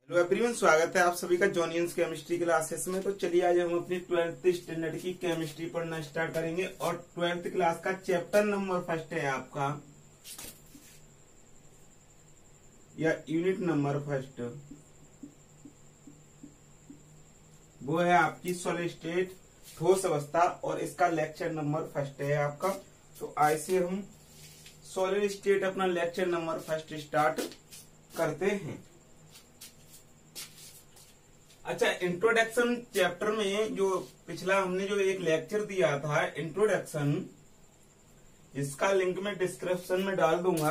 Hello everyone, स्वागत है आप सभी का जॉनियंस केमिस्ट्री क्लासेस में। तो चलिए आज हम अपनी 12th स्टैंडर्ड की केमिस्ट्री पढ़ना स्टार्ट करेंगे और 12th क्लास का चैप्टर नंबर फर्स्ट है आपका, या यूनिट नंबर फर्स्ट, वो है आपकी सॉलिड स्टेट ठोस अवस्था और इसका लेक्चर नंबर फर्स्ट है आपका। तो आज से हम सॉलिड स्टेट अपना लेक्चर नंबर फर्स्ट स्टार्ट करते हैं। अच्छा, इंट्रोडक्शन चैप्टर में जो पिछला हमने जो एक लेक्चर दिया था इंट्रोडक्शन, इसका लिंक मैं डिस्क्रिप्शन में डाल दूंगा।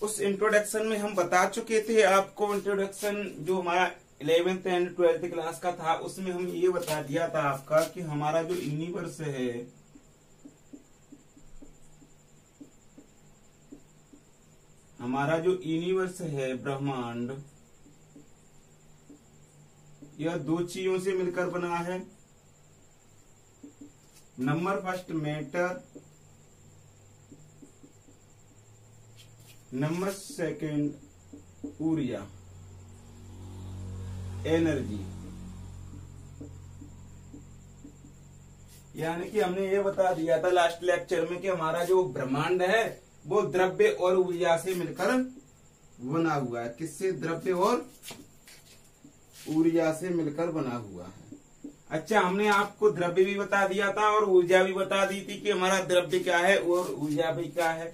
उस इंट्रोडक्शन में हम बता चुके थे आपको, इंट्रोडक्शन जो हमारा 11th एंड 12th क्लास का था उसमें हम ये बता दिया था आपका कि हमारा जो यूनिवर्स है, हमारा जो यूनिवर्स है ब्रह्मांड, यह दो चीजों से मिलकर बना है। Number first matter, number second ऊर्जा, एनर्जी। यानी कि हमने ये बता दिया था लास्ट लेक्चर में कि हमारा जो ब्रह्मांड है वो द्रव्य और ऊर्जा से मिलकर बना हुआ है। किससे? द्रव्य और ऊर्जा से मिलकर बना हुआ है। अच्छा, हमने आपको द्रव्य भी बता दिया था और ऊर्जा भी बता दी थी कि हमारा द्रव्य क्या है और ऊर्जा भी क्या है।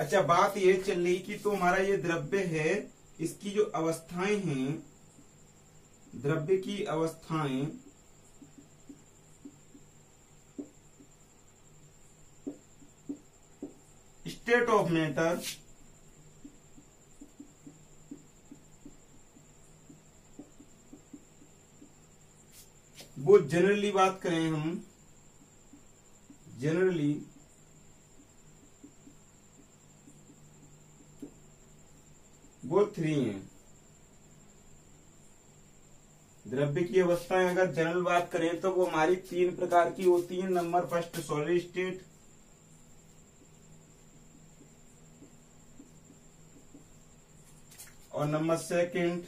अच्छा, बात ये चल रही कि तो हमारा ये द्रव्य है, इसकी जो अवस्थाएं हैं, द्रव्य की अवस्थाएं स्टेट ऑफ मैटर, वो जनरली बात करें हम, जनरली वो 3 हैं। द्रव्य की अवस्थाएं अगर जनरल बात करें तो वो हमारी 3 प्रकार की होती हैं। नंबर फर्स्ट सॉलिड स्टेट, और नंबर सेकंड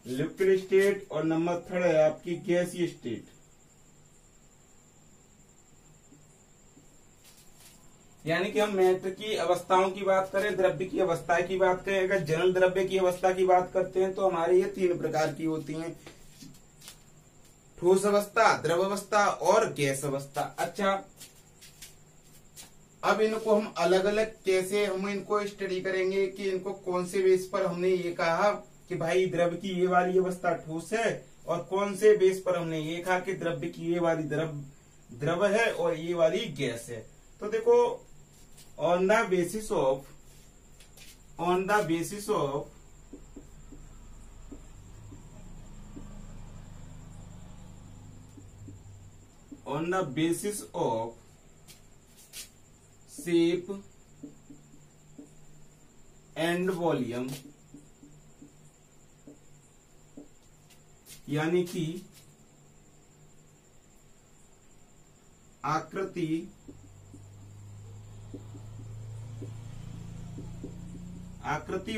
लिक्विड स्टेट, और नंबर थर्ड है आपकी गैसीय स्टेट। यानी कि हम मैटर की अवस्थाओं की बात करें, द्रव्य की अवस्था की बात करें, अगर जनरल द्रव्य की अवस्था की बात करते हैं तो हमारे ये 3 प्रकार की होती हैं: ठोस अवस्था, द्रव अवस्था और गैस अवस्था। अच्छा, अब इनको हम अलग अलग कैसे हम इनको स्टडी करेंगे कि इनको कौन से बेस पर हमने ये कहा कि भाई द्रव्य की ये वाली अवस्था ठोस है, और कौन से बेस पर हमने ये कहा कि द्रव्य की ये वाली द्रव है और ये वाली गैस है। तो देखो, on the basis of on the basis of shape and volume, यानी कि आकृति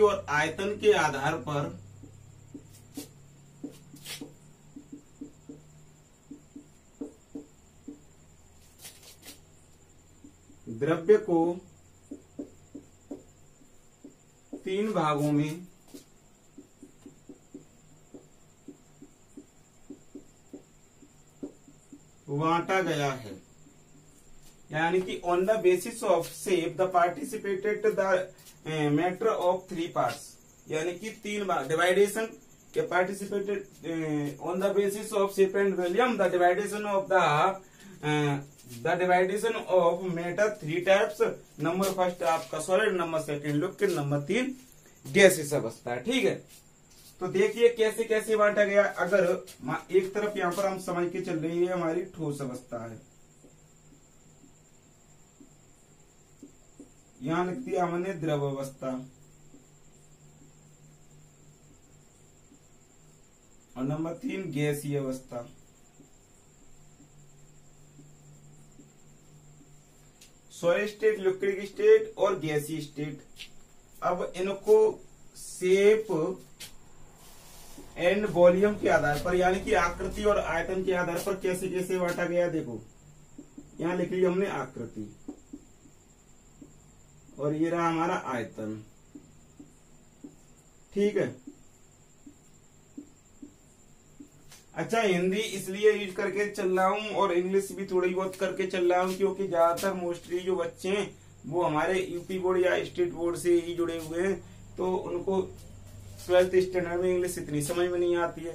और आयतन के आधार पर द्रव्य को 3 भागों में बांटा गया है। यानी कि on the basis of shape the participated the matter of 3 parts, यानी कि 3 बार डिवाइडेशन के participated on the basis of shape and volume the division of matter 3 types. Number first आपका solid, number second liquid, number 3 gaseous अवस्था। ठीक है, तो देखिए कैसे कैसे बांटा गया। अगर एक तरफ यहाँ पर हम समझ के चल रही है हमारी ठोस अवस्था है, यहां लिख दिया हमने द्रव अवस्था, और नंबर 3 गैसीय अवस्था। सॉलिड स्टेट, लिक्विड स्टेट और गैसीय स्टेट। अब इनको शेप एंड वॉल्यूम के आधार पर, यानी कि आकृति और आयतन के आधार पर कैसे कैसे बांटा गया। देखो यहां लिख लिया हमने आकृति और ये रहा हमारा आयतन। ठीक है। अच्छा, हिंदी इसलिए यूज करके चल रहा हूँ और इंग्लिश भी थोड़ी बहुत करके चल रहा हूँ क्योंकि ज्यादातर मोस्टली जो बच्चे हैं वो हमारे यूपी बोर्ड या स्टेट बोर्ड से ही जुड़े हुए हैं, तो उनको 12th स्टैंडर्ड में इंग्लिश इतनी समझ में नहीं आती है।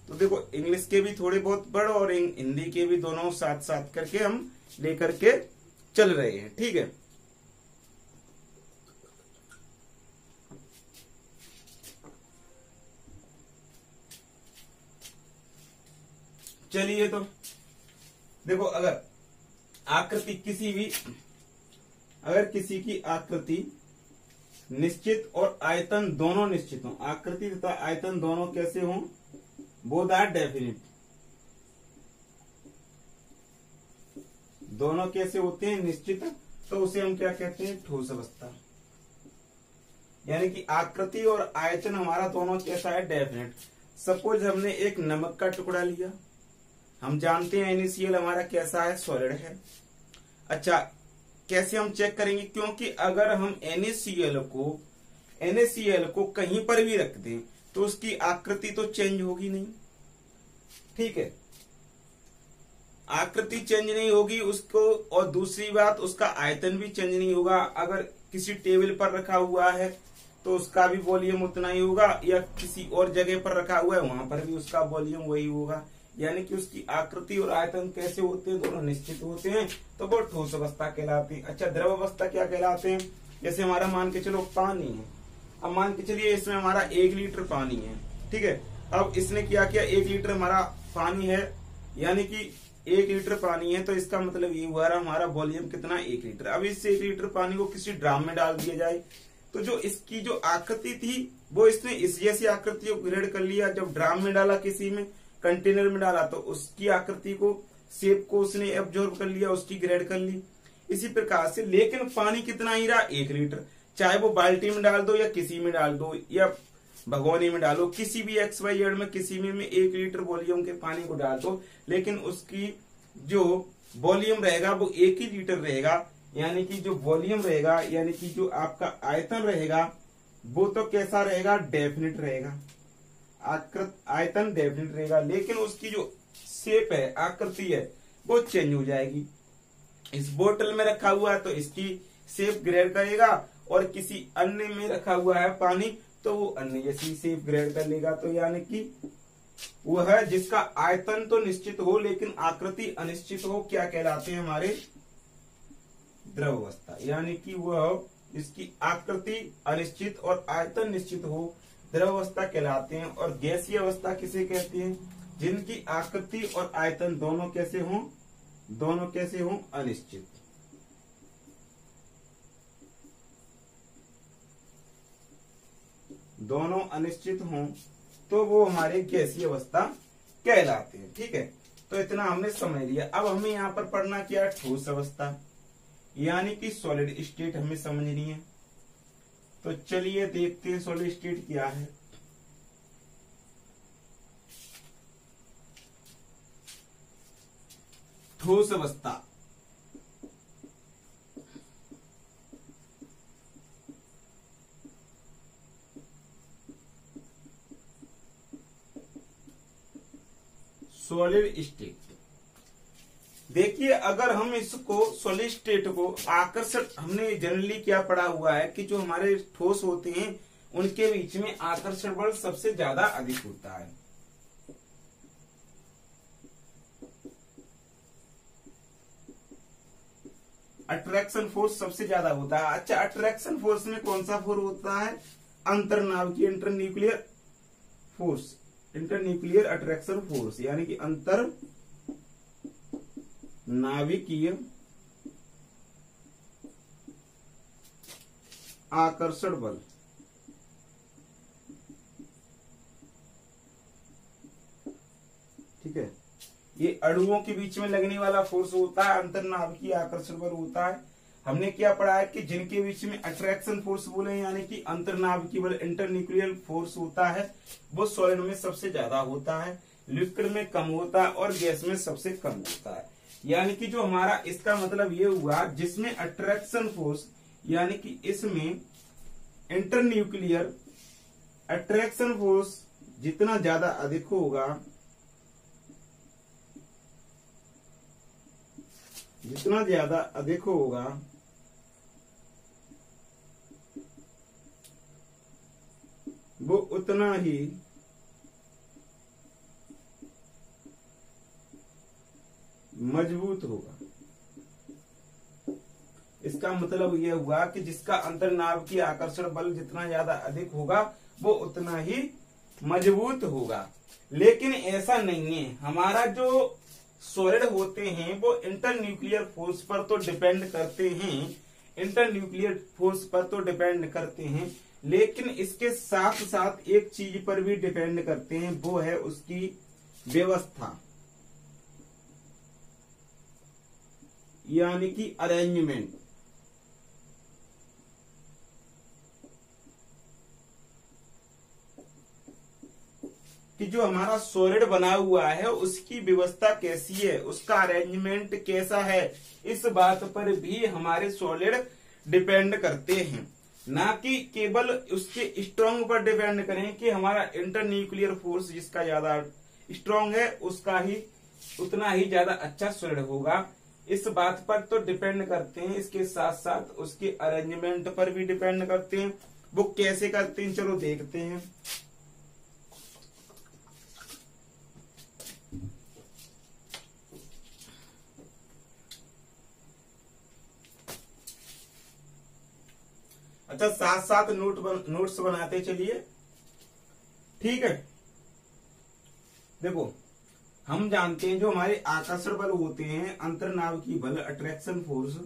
तो देखो इंग्लिश के भी थोड़े बहुत पढ़ और हिंदी के भी दोनों साथ साथ करके हम लेकर के चल रहे हैं। ठीक है। चलिए, तो देखो अगर आकृति अगर किसी की आकृति निश्चित और आयतन दोनों निश्चित हो, आकृति तथा आयतन दोनों कैसे हों, बोथ आर डेफिनिट, दोनों कैसे होते हैं, निश्चित, तो उसे हम क्या कहते हैं, ठोस अवस्था। यानी कि आकृति और आयतन हमारा दोनों कैसा है, डेफिनिट। सपोज हमने एक नमक का टुकड़ा लिया, हम जानते हैं NaCl हमारा कैसा है, सॉलिड है। अच्छा, कैसे हम चेक करेंगे, क्योंकि अगर हम NaCl को कहीं पर भी रख दें तो उसकी आकृति तो चेंज होगी नहीं। ठीक है, आकृति चेंज नहीं होगी उसको, और दूसरी बात उसका आयतन भी चेंज नहीं होगा। अगर किसी टेबल पर रखा हुआ है तो उसका भी वॉल्यूम उतना ही होगा, या किसी और जगह पर रखा हुआ है वहां पर भी उसका वॉल्यूम वही होगा। यानी कि उसकी आकृति और आयतन कैसे होते हैं, दोनों निश्चित होते हैं, तो वो ठोस अवस्था कहलाती है। अच्छा, द्रव अवस्था क्या कहलाते हैं, जैसे हमारा मान के चलो पानी है। अब मान के चलिए इसमें हमारा 1 लीटर पानी है। ठीक है, अब इसने क्या किया, 1 लीटर हमारा पानी है, यानी कि 1 लीटर पानी है, तो इसका मतलब ये हुआ हमारा वॉल्यूम कितना, 1 लीटर। अब इस 1 लीटर पानी को किसी ड्राम में डाल दिया जाए तो जो इसकी जो आकृति थी वो इसने इस जैसी आकृति को ग्रेड कर लिया। जब ड्राम में डाला, किसी में कंटेनर में डाला, तो उसकी आकृति को, शेप को उसने एब्जॉर्ब कर लिया, उसकी ग्रेड कर ली। इसी प्रकार से, लेकिन पानी कितना ही रहा, 1 लीटर। चाहे वो बाल्टी में डाल दो या किसी में डाल दो या भगोनी में डालो, किसी भी XYZ में किसी में 1 लीटर वॉल्यूम के पानी को डाल दो, लेकिन उसकी जो वॉल्यूम रहेगा वो 1 ही लीटर रहेगा। यानी कि जो वॉल्यूम रहेगा, यानी कि जो आपका आयतन रहेगा वो तो कैसा रहेगा, डेफिनिट रहेगा। आयतन डेफिनिट रहेगा, लेकिन उसकी जो शेप है, आकृति है, वो चेंज हो जाएगी। इस बोतल में रखा हुआ है तो इसकी शेप ग्रेड करेगा, और किसी अन्य में रखा हुआ है पानी तो वो अन्य जैसी शेप ग्रेड कर लेगा। तो यानी कि वह है जिसका आयतन तो निश्चित हो लेकिन आकृति अनिश्चित हो, क्या कहलाते हैं, हमारे द्रव अवस्था। यानी कि वह इसकी आकृति अनिश्चित और आयतन निश्चित हो, द्रव अवस्था कहलाते हैं। और गैसीय अवस्था किसे कहते हैं, जिनकी आकृति और आयतन दोनों कैसे हों, अनिश्चित। दोनों अनिश्चित हों तो वो हमारे गैसीय अवस्था कहलाते हैं। ठीक है, तो इतना हमने समझ लिया। अब हमें यहाँ पर पढ़ना क्या है, ठोस अवस्था, यानी कि सॉलिड स्टेट हमें समझनी है। तो चलिए देखते हैं सॉलिड स्टेट क्या है। ठोस अवस्था, सॉलिड स्टेट। देखिए, अगर हम इसको सॉलिड स्टेट को आकर्षण, हमने जनरली क्या पढ़ा हुआ है कि जो हमारे ठोस होते हैं उनके बीच में आकर्षण बल सबसे ज्यादा अधिक होता है। अट्रैक्शन फोर्स सबसे ज्यादा होता है। अच्छा, अट्रैक्शन फोर्स में कौन सा फोर्स होता है, अंतर्नाभिकीय, internuclear force, internuclear attraction force, यानी कि अंतर नाभिकीय आकर्षण बल। ठीक है, ये अणुओं के बीच में लगने वाला फोर्स होता है, अंतर्नाभिकीय आकर्षण बल होता है। हमने क्या पढ़ा है कि जिनके बीच में अट्रैक्शन फोर्स बोले यानी कि अंतर्नाभिकीय बल इंटरन्यूक्लियर फोर्स होता है वो सॉलिड में सबसे ज्यादा होता है, लिक्विड में कम होता है और गैस में सबसे कम होता है। यानी कि जो हमारा इसका मतलब ये हुआ जिसमें अट्रैक्शन फोर्स यानी कि इसमें इंटरन्यूक्लियर अट्रैक्शन फोर्स जितना ज्यादा अधिक होगा, जितना ज्यादा अधिक होगा वो उतना ही मजबूत होगा। इसका मतलब यह हुआ कि जिसका अंतर्नाभिकीय आकर्षण बल जितना ज्यादा अधिक होगा वो उतना ही मजबूत होगा। लेकिन ऐसा नहीं है, हमारा जो सॉलिड होते हैं वो इंटरन्यूक्लियर फोर्स पर तो डिपेंड करते हैं, इंटरन्यूक्लियर फोर्स पर तो डिपेंड करते हैं, लेकिन इसके साथ साथ एक चीज पर भी डिपेंड करते हैं, वो है उसकी व्यवस्था यानी कि अरेंजमेंट। कि जो हमारा सॉलिड बना हुआ है उसकी व्यवस्था कैसी है, उसका अरेंजमेंट कैसा है, इस बात पर भी हमारे सॉलिड डिपेंड करते हैं, ना कि केवल उसके स्ट्रॉन्ग पर डिपेंड करें कि हमारा इंटरन्यूक्लियर फोर्स जिसका ज्यादा स्ट्रॉन्ग है उसका ही उतना ही ज्यादा अच्छा सॉलिड होगा। इस बात पर तो डिपेंड करते हैं, इसके साथ साथ उसके अरेंजमेंट पर भी डिपेंड करते हैं। वो कैसे करते हैं चलो देखते हैं। अच्छा, साथ साथ नोट्स बनाते चलिए, ठीक है। देखो, हम जानते हैं जो हमारे आकर्षण बल होते हैं, अंतर्नाभिकीय बल अट्रैक्शन फोर्स,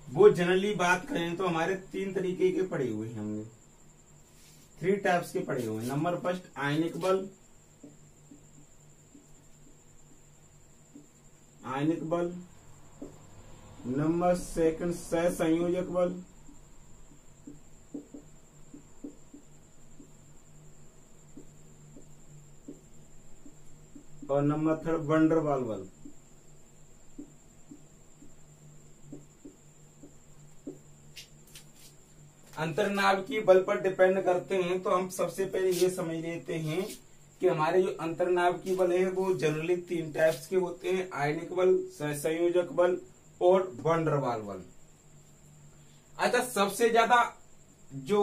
वो जनरली बात करें तो हमारे 3 तरीके के पड़े हुए हैं, हमने 3 टाइप्स के पड़े हुए हैं। नंबर फर्स्ट आयनिक बल, आयनिक बल। नंबर सेकंड सहसंयोजक बल, और नंबर थर्ड वैन डर वाल्स बल। अंतर्नाभिकीय बल पर डिपेंड करते हैं तो हम सबसे पहले ये समझ लेते हैं कि हमारे जो अंतर्नाभिकीय बल है वो जनरली 3 टाइप्स के होते हैं, आयनिक बल, सहसंयोजक बल और वैन डर वाल्स बल। अच्छा, सबसे ज्यादा जो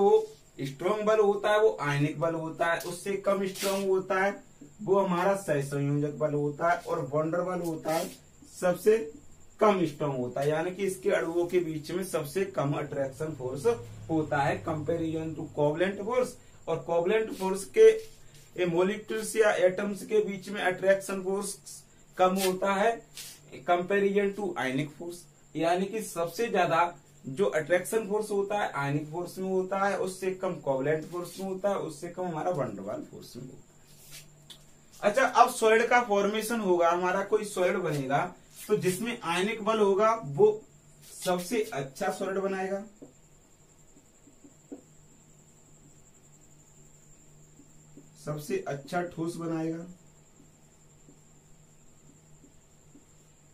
स्ट्रॉन्ग बल होता है वो आयनिक बल होता है, उससे कम स्ट्रॉन्ग होता है वो हमारा सहसंयोजक बल होता है, और वैन डर वाल्स होता है सबसे कम स्ट्रॉन्ग होता है, यानी कि इसके अणुओं के बीच में सबसे कम अट्रैक्शन फोर्स होता है कंपेरिजन टू कोवलेंट फोर्स। और कोवलेंट फोर्स के मॉलिक्यूल्स या एटम्स के बीच में अट्रैक्शन फोर्स कम होता है कंपेरिजन टू आयनिक फोर्स, यानी कि सबसे ज्यादा जो अट्रैक्शन फोर्स होता है आयनिक फोर्स में होता है, उससे कम कोवलेंट फोर्स में होता है, उससे कम हमारा वैन डर वाल्स फोर्स में होता है। अच्छा, अब सॉलिड का फॉर्मेशन होगा, हमारा कोई सॉलिड बनेगा तो जिसमें आयनिक बल होगा वो सबसे अच्छा सॉलिड बनाएगा, सबसे अच्छा ठोस बनाएगा,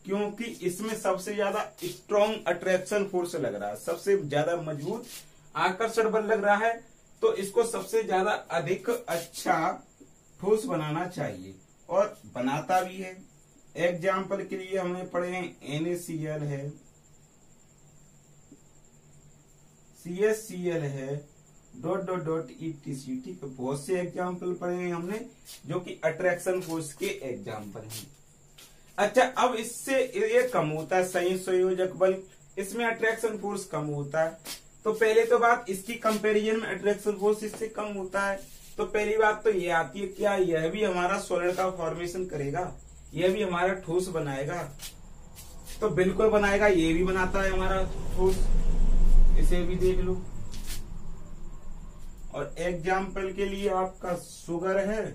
क्योंकि इसमें सबसे ज्यादा स्ट्रॉन्ग अट्रैक्शन फोर्स लग रहा है, सबसे ज्यादा मजबूत आकर्षण बल लग रहा है, तो इसको सबसे ज्यादा अधिक अच्छा ठोस बनाना चाहिए और बनाता भी है। एग्जाम्पल के लिए हमने पढ़े हैं NaCl है, CaCl है, ... etc। ठीक है, बहुत से एग्जाम्पल पढ़े हैं हमने जो कि अट्रैक्शन फोर्स के एग्जाम्पल हैं। अच्छा, अब इससे ये कम होता है संयोजक बल, इसमें अट्रैक्शन फोर्स कम होता है, तो पहले तो बात इसकी कंपैरिजन में अट्रैक्शन फोर्स इससे कम होता है, तो पहली बात तो ये आती है क्या यह भी हमारा सॉलिड का फॉर्मेशन करेगा, यह भी हमारा ठोस बनाएगा, तो बिल्कुल बनाएगा, ये भी बनाता है हमारा ठोस, इसे भी देख लो। और एग्जाम्पल के लिए आपका शुगर है,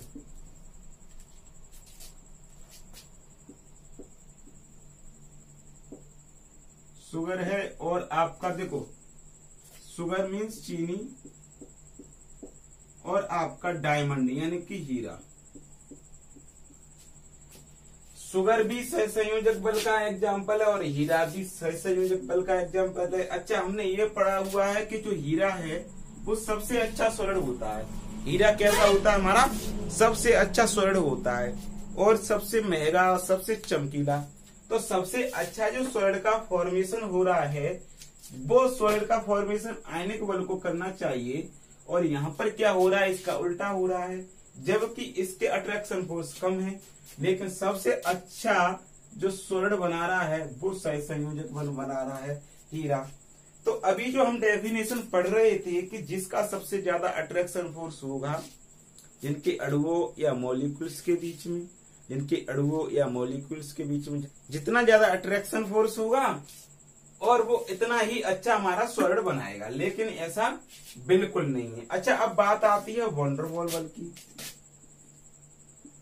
शुगर है, और आपका देखो शुगर मीन्स चीनी, और आपका डायमंड यानी कि हीरा। शुगर भी सहसंयोजक बल का एग्जाम्पल है और हीरा भी सहसंयोजक बल का एग्जाम्पल है। अच्छा, हमने ये पढ़ा हुआ है कि जो हीरा है वो सबसे अच्छा सॉलिड होता है। हीरा कैसा होता है? हमारा सबसे अच्छा सॉलिड होता है और सबसे महंगा और सबसे चमकीला। तो सबसे अच्छा जो सॉलिड का फॉर्मेशन हो रहा है वो सॉलिड का फॉर्मेशन आयनिक बल को करना चाहिए, और यहाँ पर क्या हो रहा है? इसका उल्टा हो रहा है, जबकि इसके अट्रैक्शन फोर्स कम है। लेकिन सबसे अच्छा जो सॉलिड बना रहा है वो सहसंयोजक बल बना रहा है, हीरा। तो अभी जो हम डेफिनेशन पढ़ रहे थे कि जिसका सबसे ज्यादा अट्रैक्शन फोर्स होगा जिनके अणुओं या मॉलिक्यूल्स के बीच में, जिनके अणुओं या मॉलिक्यूल्स के बीच में जितना ज्यादा अट्रैक्शन फोर्स होगा और वो इतना ही अच्छा हमारा सॉलिड बनाएगा, लेकिन ऐसा बिल्कुल नहीं है। अच्छा, अब बात आती है वंडरवॉल बल की।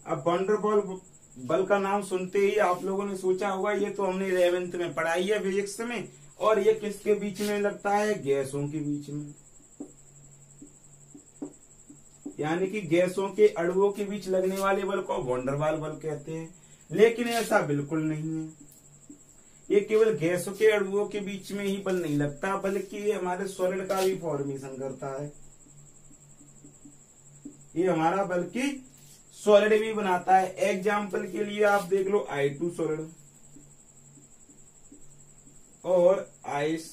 अब वंडरवॉल बल का नाम सुनते ही आप लोगों ने सोचा होगा ये तो हमने 11th में पढ़ाई है फिजिक्स में, और ये किसके बीच में लगता है? गैसों के बीच में, यानी कि गैसों के अणुओं के बीच लगने वाले बल को वंडरवॉल बल कहते हैं। लेकिन ऐसा बिल्कुल नहीं है, ये केवल गैसों के अणुओं के बीच में ही बल नहीं लगता, बल्कि ये हमारे सॉलिड का भी फॉर्मेशन करता है। ये हमारा बल्कि सॉलिड भी बनाता है। एग्जाम्पल के लिए आप देख लो I2 सॉलिड और आइस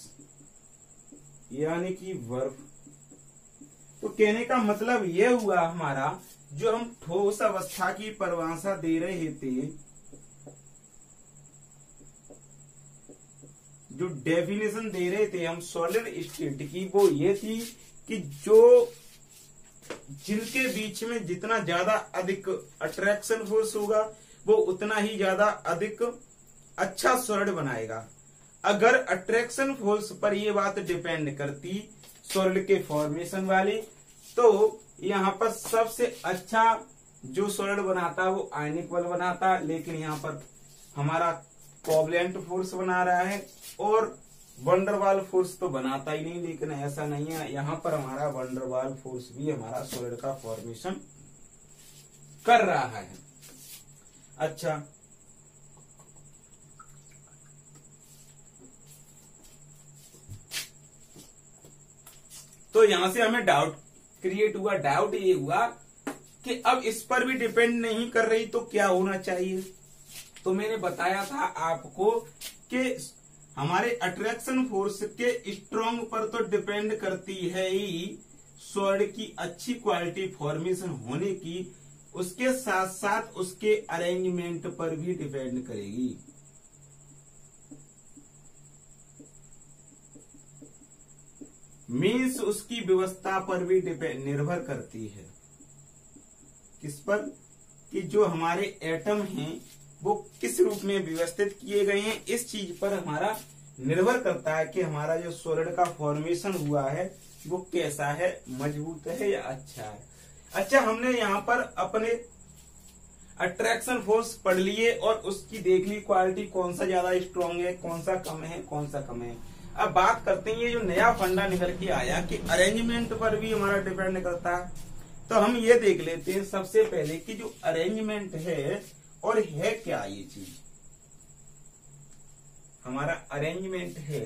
यानी कि बर्फ। तो कहने का मतलब ये हुआ हमारा, जो हम ठोस अवस्था की परिभाषा दे रहे थे, जो डेफिनेशन दे रहे थे हम सॉलिड स्टेट की, वो ये थी कि जो जिनके बीच में जितना ज्यादा अधिक अट्रैक्शन फोर्स होगा वो उतना ही ज्यादा अधिक अच्छा सॉलिड बनाएगा। अगर अट्रैक्शन फोर्स पर ये बात डिपेंड करती सॉलिड के फॉर्मेशन वाली, तो यहाँ पर सबसे अच्छा जो सॉलिड बनाता वो आयनिक बल बनाता, लेकिन यहाँ पर हमारा कोवलेंट फोर्स बना रहा है और वंडरवॉल फोर्स तो बनाता ही नहीं। लेकिन ऐसा नहीं है, यहाँ पर हमारा वंडरवॉल फोर्स भी हमारा सॉलिड का फॉर्मेशन कर रहा है। अच्छा, तो यहां से हमें डाउट क्रिएट हुआ। डाउट ये हुआ कि अब इस पर भी डिपेंड नहीं कर रही तो क्या होना चाहिए? तो मैंने बताया था आपको कि हमारे अट्रैक्शन फोर्स के स्ट्रॉन्ग पर तो डिपेंड करती है ही सॉलिड की अच्छी क्वालिटी फॉर्मेशन होने की, उसके साथ साथ उसके अरेंजमेंट पर भी डिपेंड करेगी। मीन्स उसकी व्यवस्था पर भी निर्भर करती है। किस पर? कि जो हमारे एटम हैं वो किस रूप में व्यवस्थित किए गए हैं, इस चीज पर हमारा निर्भर करता है कि हमारा जो सॉलिड का फॉर्मेशन हुआ है वो कैसा है, मजबूत है या अच्छा है। अच्छा, हमने यहाँ पर अपने अट्रैक्शन फोर्स पढ़ लिए और उसकी देख ली क्वालिटी, कौन सा ज्यादा स्ट्रॉन्ग है, कौन सा कम है, कौन सा कम है। अब बात करते हैं ये जो नया फंडा निकल के आया कि अरेंजमेंट पर भी हमारा डिपेंड करता है। तो हम ये देख लेते हैं सबसे पहले कि जो अरेंजमेंट है और है क्या ये चीज। हमारा अरेंजमेंट है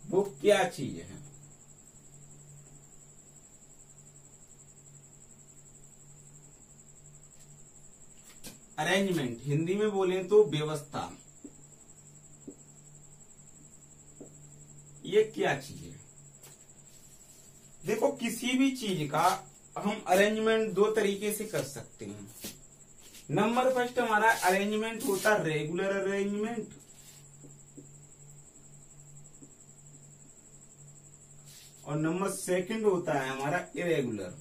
वो क्या चीज है? अरेंजमेंट हिंदी में बोले तो व्यवस्था। ये क्या चीज है? देखो, किसी भी चीज का हम अरेंजमेंट दो तरीके से कर सकते हैं। नंबर फर्स्ट हमारा अरेंजमेंट होता है रेगुलर अरेंजमेंट, और नंबर सेकंड होता है हमारा irregular.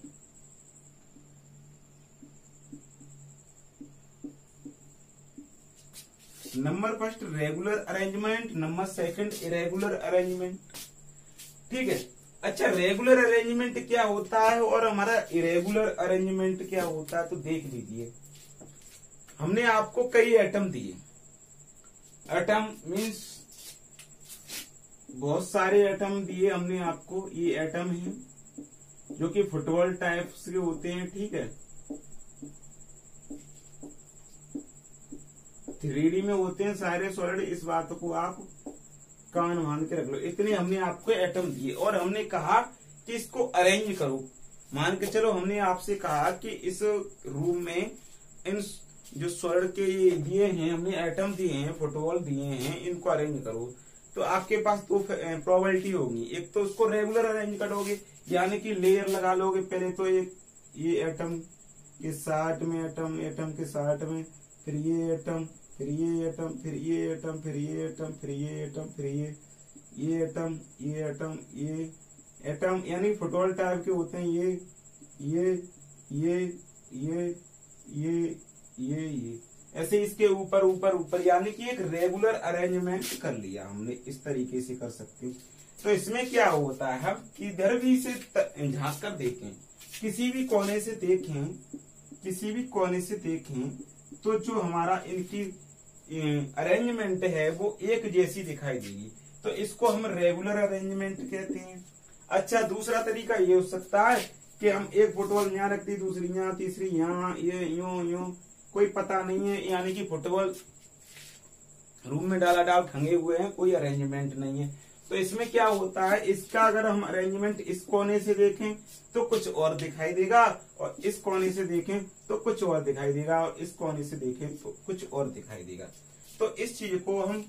Number first regular arrangement, number second irregular arrangement. ठीक है। अच्छा, रेगुलर अरेंजमेंट क्या होता है और हमारा इरेगुलर अरेंजमेंट क्या होता है, तो देख लीजिए। हमने आपको कई एटम दिए, एटम मीन्स बहुत सारे एटम दिए हमने आपको। ये एटम है जो कि फुटबॉल टाइप्स के होते हैं, ठीक है, 3D में होते हैं सारे सॉलिड। इस बात को आप कान मान के रख लो। इतने हमने आपको एटम दिए और हमने कहा कि इसको अरेंज करो। मान के चलो हमने आपसे कहा कि इस रूम में इन जो सॉलिड के ये दिए हैं, हमने एटम दिए हैं, फुटबॉल दिए हैं, इनको अरेंज करो। तो आपके पास दो प्रोबेबिलिटी होगी। एक तो उसको रेगुलर अरेंज करोगे, यानी कि लेयर लगा लोगे। पहले तो ये एटम के साथ में एटम, एटम के साथ में, फिर ये एटम, फिर ये एटम, फिर ये एटम, फिर ये एटम, फिर ये एटम, फिर ये एटम, ये एटम, ये एटम, यानी फुटबॉल टाइप के होते हैं। ये ऐसे इसके ऊपर ऊपर ऊपर, यानी कि एक रेगुलर अरेंजमेंट कर लिया हमने। इस तरीके से कर सकते हैं। तो इसमें क्या होता है, हम किधर भी इसे झांक कर देखें, किसी भी कोने से देखें, किसी भी कोने से देखें, तो जो हमारा इनकी अरेंजमेंट है वो एक जैसी दिखाई देगी। तो इसको हम रेगुलर अरेंजमेंट कहते हैं। अच्छा, दूसरा तरीका ये हो सकता है कि हम एक फुटबॉल यहाँ रख दी, दूसरी यहाँ, तीसरी यहाँ, ये यूं कोई पता नहीं है, यानी कि फुटबॉल रूम में डाल खंगे हुए हैं, कोई अरेंजमेंट नहीं है। तो इसमें क्या होता है, इसका अगर हम अरेंजमेंट इस कोने से देखें तो कुछ और दिखाई देगा, और इस कोने से देखें तो कुछ और दिखाई देगा, और इस कोने से देखें तो कुछ और दिखाई देगा। तो इस चीज को हम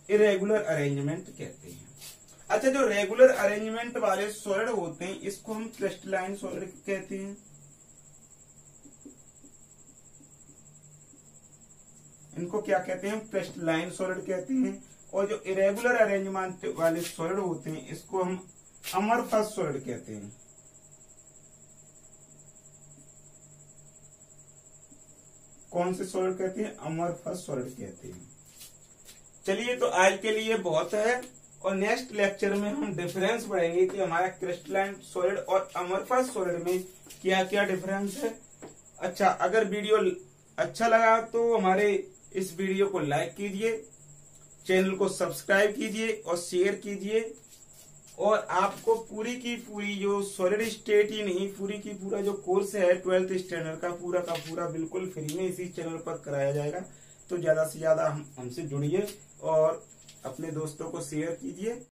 इरेगुलर अरेंजमेंट कहते हैं। अच्छा, जो रेगुलर अरेंजमेंट वाले सॉलिड होते हैं, इसको हम क्रिस्टलाइन सॉलिड कहते हैं। इनको क्या कहते हैं, क्रिस्टलाइन सॉलिड कहते हैं। और जो इरेगुलर अरेंजमेंट वाले सॉलिड होते हैं, इसको हम अमरफस सॉलिड कहते हैं। कौन से सॉलिड कहते हैं, अमरफस सॉलिड कहते हैं। चलिए, तो आज के लिए बहुत है, और नेक्स्ट लेक्चर में हम डिफरेंस पढ़ेंगे कि हमारा क्रिस्टलाइन सॉलिड और अमरफस सॉलिड में क्या क्या डिफरेंस है। अच्छा, अगर वीडियो अच्छा लगा तो हमारे इस वीडियो को लाइक कीजिए, चैनल को सब्सक्राइब कीजिए और शेयर कीजिए। और आपको पूरी की पूरी जो सॉलिड स्टेट ही नहीं, पूरी की पूरा जो कोर्स है 12th स्टैंडर्ड का पूरा बिल्कुल फ्री में इसी चैनल पर कराया जाएगा। तो ज्यादा से ज्यादा हमसे जुड़िए और अपने दोस्तों को शेयर कीजिए।